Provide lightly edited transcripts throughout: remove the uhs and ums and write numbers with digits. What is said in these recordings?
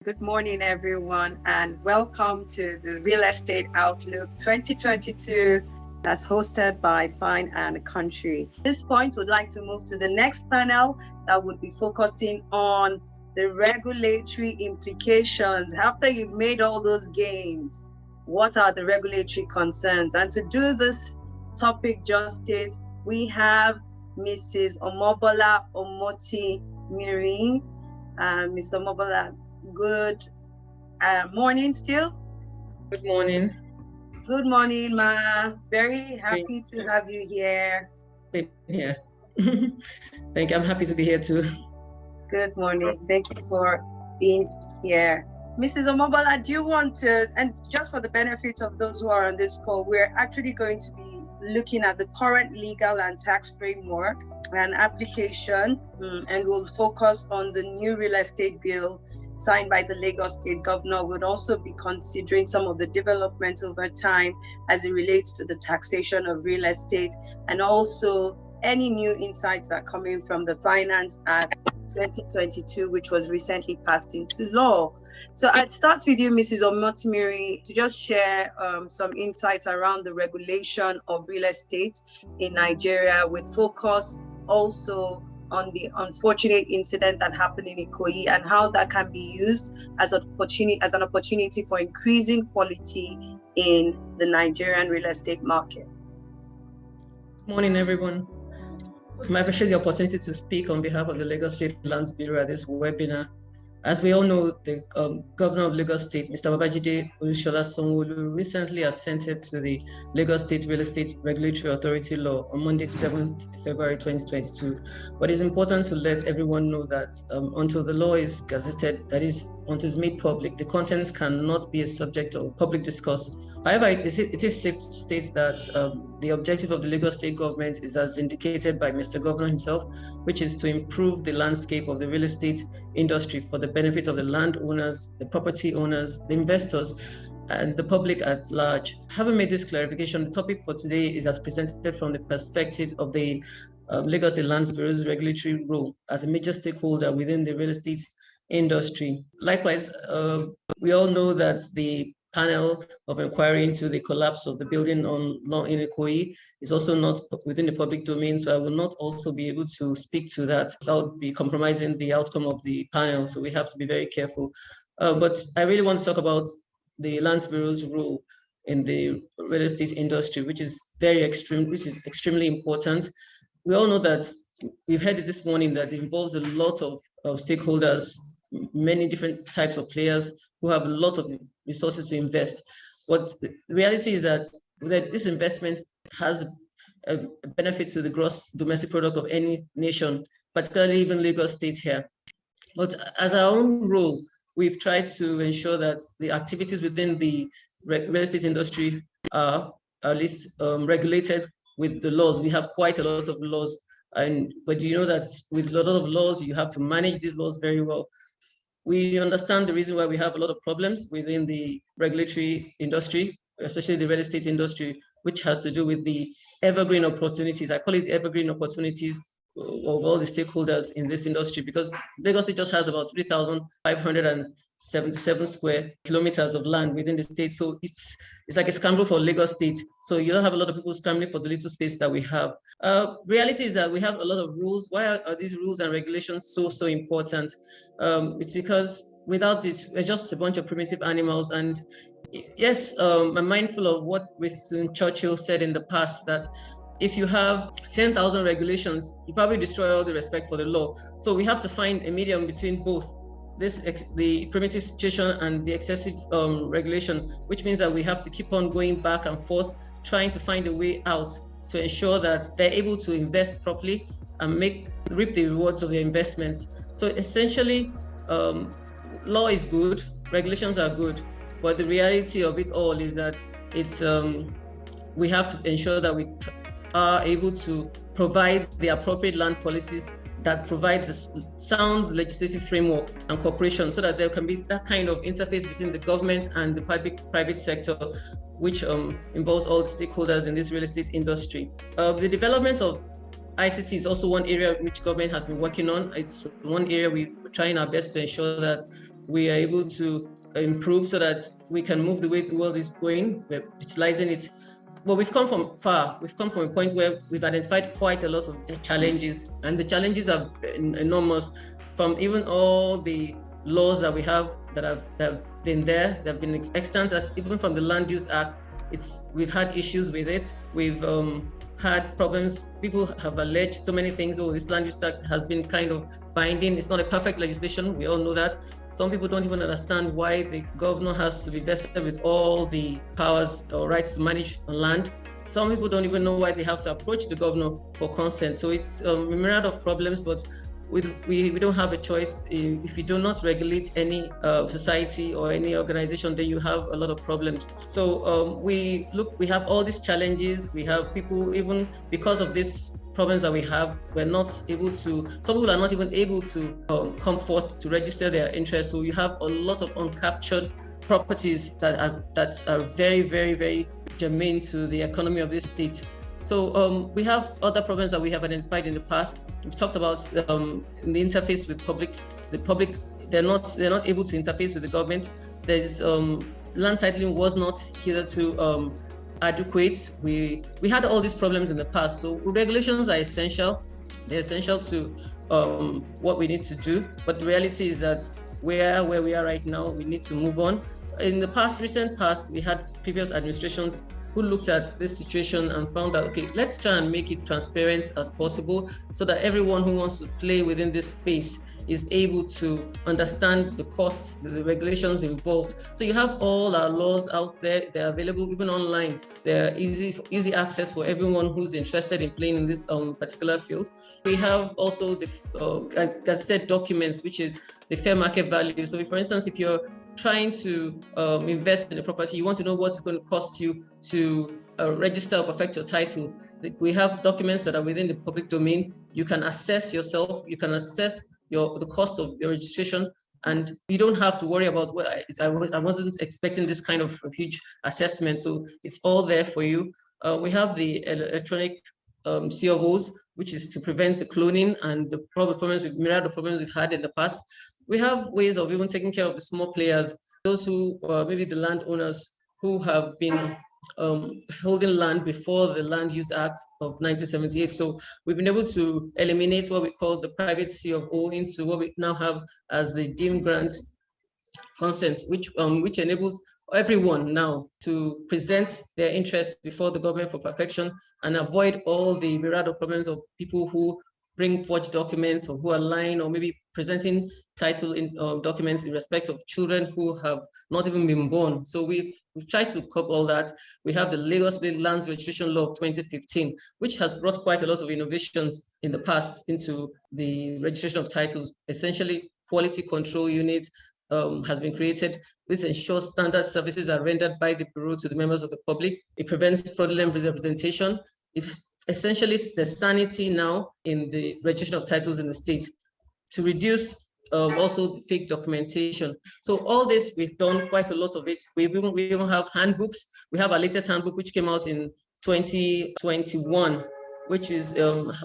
Good morning, everyone, and welcome to the Real Estate Outlook 2022 that's hosted by Fine and Country. At this point, we'd like to move to the next panel that would be focusing on the regulatory implications. After you've made all those gains, what are the regulatory concerns? And to do this topic justice, we have Mrs. Omobola Omoti Mirin. Mr. Omobola, good morning still. Good morning. Good morning, Ma. Very happy to have you here. Same here. Thank you. I'm happy to be here too. Good morning. Thank you for being here. Mrs. Omobola, do you want to, and just for the benefit of those who are on this call, we're actually going to be looking at the current legal and tax framework and application, and we'll focus on the new real estate bill signed by the Lagos State Governor. Would also be considering some of the developments over time as it relates to the taxation of real estate, and also any new insights that are coming from the Finance Act 2022, which was recently passed into law. So I'd start with you, Mrs. Omotimiri, to just share some insights around the regulation of real estate in Nigeria, with focus also on the unfortunate incident that happened in Ikoyi and how that can be used as an opportunity for increasing quality in the Nigerian real estate market. Good morning, everyone. I appreciate the opportunity to speak on behalf of the Lagos State Lands Bureau at this webinar. As we all know, the Governor of Lagos State, Mr. Babajide Olusola Sanwo-Olu, recently assented to the Lagos State Real Estate Regulatory Authority law on Monday, 7th February 2022. But it's important to let everyone know that until the law is gazetted, that is, until it's made public, the contents cannot be a subject of public discourse. However, it is safe to state that the objective of the Lagos State government is as indicated by Mr. Governor himself, which is to improve the landscape of the real estate industry for the benefit of the landowners, the property owners, the investors, and the public at large. Having made this clarification, the topic for today is as presented from the perspective of the Lagos State Lands Bureau's regulatory role as a major stakeholder within the real estate industry. Likewise, we all know that the panel of inquiry into the collapse of the building in Ikoyi is also not within the public domain, so I will not also be able to speak to that. That would be compromising the outcome of the panel, so we have to be very careful. But I really want to talk about the Lands Bureau's role in the real estate industry, which is extremely important. We all know that we've heard it this morning that it involves a lot of stakeholders, many different types of players who have a lot of resources to invest. What the reality is that this investment has a benefit to the gross domestic product of any nation, particularly even Lagos State here. But as our own role, we've tried to ensure that the activities within the real estate industry are at least regulated with the laws. We have quite a lot of laws, but you know that with a lot of laws, you have to manage these laws very well. We understand the reason why we have a lot of problems within the regulatory industry, especially the real estate industry, which has to do with the evergreen opportunities. I call it evergreen opportunities of all the stakeholders in this industry, because Lagos State just has about 3,577 square kilometers of land within the state. So it's like a scramble for Lagos State. So you don't have a lot of people scrambling for the little space that we have. Reality is that we have a lot of rules. Why are these rules and regulations so important? It's because without this, we're just a bunch of primitive animals. And yes, I'm mindful of what Winston Churchill said in the past, that if you have 10,000 regulations, you probably destroy all the respect for the law. So we have to find a medium between both the primitive situation and the excessive regulation, which means that we have to keep on going back and forth, trying to find a way out to ensure that they're able to invest properly and reap the rewards of their investments. So essentially, law is good, regulations are good, but the reality of it all is that we have to ensure that we are able to provide the appropriate land policies that provide the sound legislative framework and cooperation, so that there can be that kind of interface between the government and the private sector, which involves all the stakeholders in this real estate industry. The development of ICT is also one area which government has been working on. It's one area we're trying our best to ensure that we are able to improve so that we can move the way the world is going. We're digitalizing it. But we've come from far. We've come from a point where we've identified quite a lot of the challenges, and the challenges are enormous, from even all the laws that we have that have been there, that have been extant, as even from the Land Use Act. We've had issues with it. We've had problems. People have alleged so many things. Oh, this Land Use Act has been kind of binding. It's not a perfect legislation. We all know that. Some people don't even understand why the governor has to be vested with all the powers or rights to manage land. Some people don't even know why they have to approach the governor for consent. So it's a myriad of problems, but we don't have a choice. If you do not regulate any society or any organization, then you have a lot of problems. So we have all these challenges. We have people, even because of these problems that we have, some people are not even able to come forth to register their interest. So you have a lot of uncaptured properties that are very, very, very germane to the economy of this state. So we have other problems that we have identified in the past. We've talked about in the interface with the public. They're not able to interface with the government. There's land titling was not hitherto adequate. We had all these problems in the past. So regulations are essential. They're essential to what we need to do. But the reality is that where we are right now, we need to move on. In the recent past, we had previous administrations who looked at this situation and found that, okay, let's try and make it transparent as possible so that everyone who wants to play within this space is able to understand the costs, the regulations involved. So you have all our laws out there. They're available even online. They're easy access for everyone who's interested in playing in this particular field. We have also the gazetted documents, which is the fair market value. So for instance, if you're trying to invest in a property, you want to know what it's going to cost you to register or perfect your title. We have documents that are within the public domain. You can assess yourself, you can assess the cost of your registration, and you don't have to worry about what I wasn't expecting this kind of huge assessment. So it's all there for you. We have the electronic COOs, which is to prevent the cloning and the myriad of problems we've had in the past. We have ways of even taking care of the small players, those who maybe the landowners who have been holding land before the Land Use Act of 1978. So we've been able to eliminate what we call the private COO into what we now have as the deemed grant consent, which enables everyone now to present their interest before the government for perfection and avoid all the myriad of problems of people who bring forged documents or who are lying or maybe presenting title in documents in respect of children who have not even been born. So we've tried to cover all that. We have the Lagos State Lands Registration Law of 2015, which has brought quite a lot of innovations in the past into the registration of titles. Essentially, quality control units has been created, which ensures standard services are rendered by the Bureau to the members of the public. It prevents fraudulent representation. Essentially, there's sanity now in the registration of titles in the state to reduce also fake documentation. So all this, we've done quite a lot of it. We even have handbooks. We have our latest handbook, which came out in 2021, which is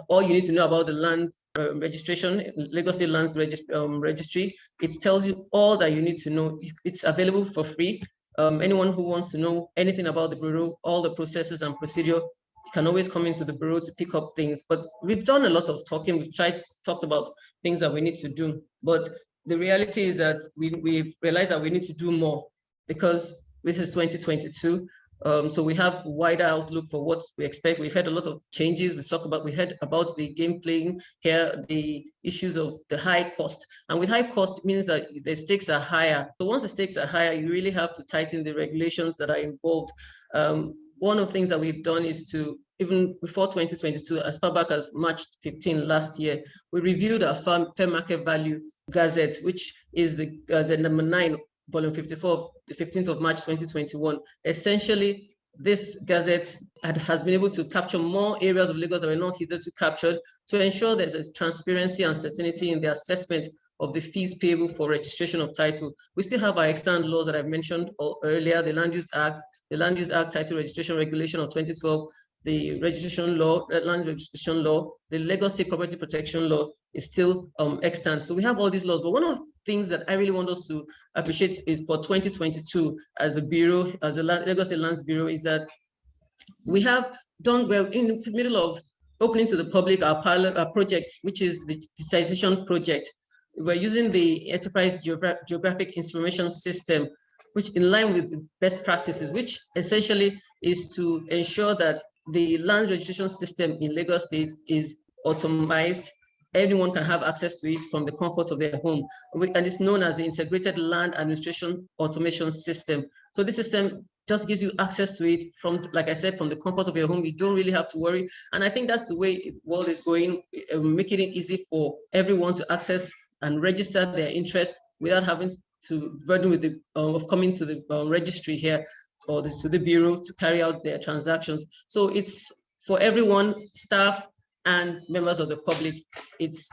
all you need to know about the land registration, Lagos State Lands Registry. It tells you all that you need to know. It's available for free. Anyone who wants to know anything about the Bureau, all the processes and procedure, you can always come into the Bureau to pick up things. But we've done a lot of talking. We've talked about things that we need to do. But the reality is that we've realized that we need to do more because this is 2022. So we have wider outlook for what we expect. We've had a lot of changes. We heard about the game playing here, the issues of the high cost. And with high cost, it means that the stakes are higher. So once the stakes are higher, you really have to tighten the regulations that are involved. One of the things that we've done is to, even before 2022, as far back as March 15 last year, we reviewed our fair market value gazette, which is the gazette number 9, volume 54, the 15th of March 2021. Essentially, this gazette has been able to capture more areas of Lagos that were not hitherto captured to ensure there's a transparency and certainty in the assessment of the fees payable for registration of title. We still have our extant laws that I've mentioned earlier, the Land Use Act, the Land Use Act Title Registration Regulation of 2012, the registration law, land registration law, the Lagos State Property Protection Law is still extant. So we have all these laws, but one of the things that I really want us to appreciate is for 2022 as a bureau, as a Lagos State Lands Bureau, is that we have done well in the middle of opening to the public our pilot project, which is the digitization project. We're using the Enterprise Geographic Information System, which in line with the best practices, which essentially is to ensure that the land registration system in Lagos State is automized. Anyone can have access to it from the comforts of their home. And it's known as the Integrated Land Administration Automation System. So this system just gives you access to it from, like I said, from the comfort of your home. You don't really have to worry. And I think that's the way the world is going, making it easy for everyone to access and register their interests without having to burden with the of coming to the registry here or to the bureau to carry out their transactions. So it's for everyone, staff and members of the public.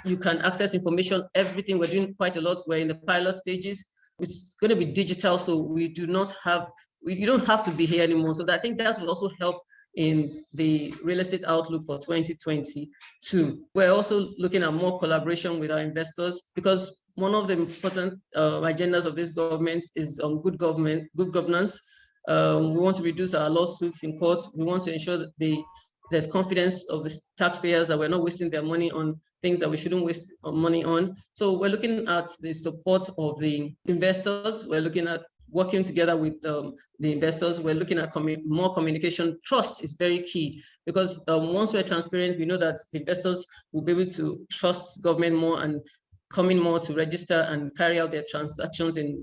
You can access information, everything. We're doing quite a lot. We're in the pilot stages. It's going to be digital, so you don't have to be here anymore. So I think that will also help in the real estate outlook for 2022. We're also looking at more collaboration with our investors, because one of the important agendas of this government is good governance. We want to reduce our lawsuits in court. We want to ensure that there's confidence of the taxpayers that we're not wasting their money on things that we shouldn't waste money on. So we're looking at the support of the investors. We're looking at working together with the investors. We're looking at more communication. Trust is very key, because once we're transparent, we know that the investors will be able to trust government more and come in more to register and carry out their transactions in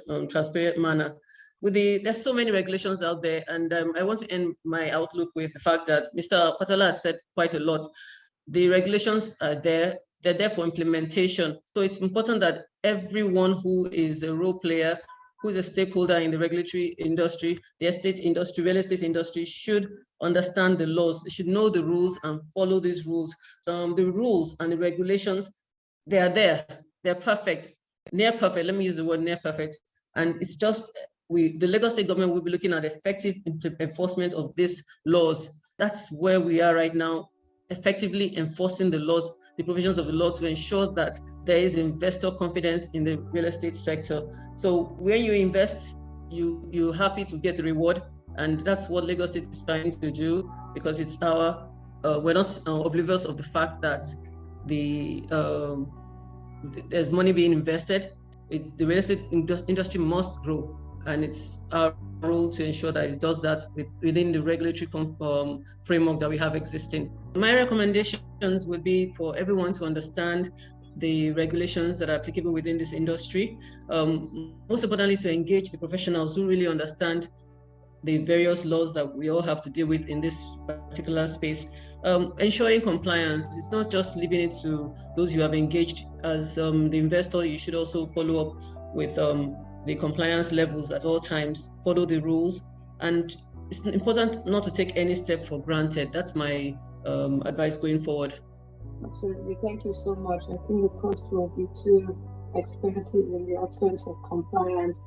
a transparent manner. There's so many regulations out there, and I want to end my outlook with the fact that Mr. Patala has said quite a lot. The regulations are there. They're there for implementation. So it's important that everyone who is a role player, who is a stakeholder in the regulatory industry, the estate industry, real estate industry, should understand the laws. They should know the rules and follow these rules. The rules and the regulations, they are there. They're perfect, near perfect. Let me use the word near perfect. And it's just, the Lagos State government will be looking at effective enforcement of these laws. That's where we are right now, effectively enforcing the laws, the provisions of the law, to ensure that there is investor confidence in the real estate sector. So when you invest, you're happy to get the reward. And that's what Lagos State is trying to do, because it's we're not oblivious of the fact that there's money being invested. The real estate industry must grow, and it's our role to ensure that it does that within the regulatory framework that we have existing. My recommendations would be for everyone to understand the regulations that are applicable within this industry. Most importantly, to engage the professionals who really understand the various laws that we all have to deal with in this particular space. Ensuring compliance, it's not just leaving it to those you have engaged. As the investor, you should also follow up with the compliance levels at all times, follow the rules, and it's important not to take any step for granted. That's my advice going forward. Absolutely, thank you so much. I think the cost will be too expensive in the absence of compliance.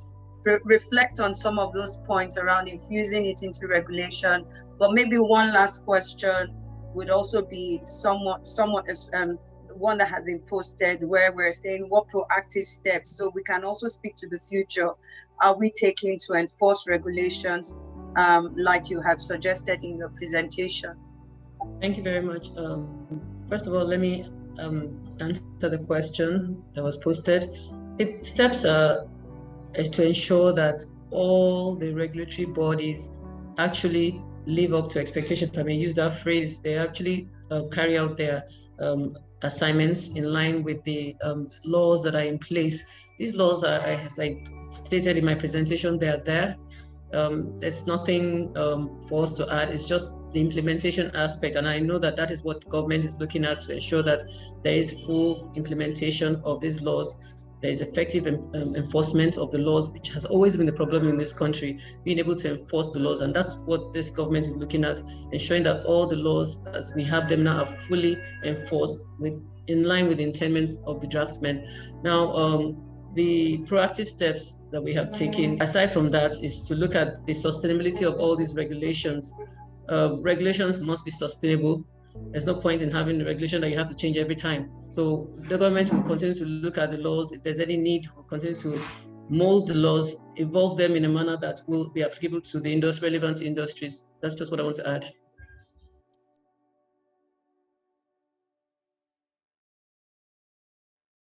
Reflect on some of those points around infusing it into regulation. But maybe one last question would also be somewhat one that has been posted, where we're saying what proactive steps, so we can also speak to the future, are we taking to enforce regulations like you had suggested in your presentation? Thank you very much. First of all, let me answer the question that was posted. Steps are to ensure that all the regulatory bodies actually live up to expectations. If I may use that phrase, they actually carry out their assignments in line with the laws that are in place. These laws are, as I stated in my presentation, they are there. There's nothing for us to add. It's just the implementation aspect. And I know that that is what the government is looking at, to ensure that there is full implementation of these laws. There is effective enforcement of the laws, which has always been the problem in this country, being able to enforce the laws. And that's what this government is looking at, ensuring that all the laws as we have them now are fully enforced in line with the intendments of the draftsmen. Now, the proactive steps that we have taken, aside from that, is to look at the sustainability of all these regulations. regulations must be sustainable. There's no point in having a regulation that you have to change every time. So the government will continue to look at the laws. If there's any need, we'll continue to mold the laws, evolve them in a manner that will be applicable to the relevant industries. That's just what I want to add.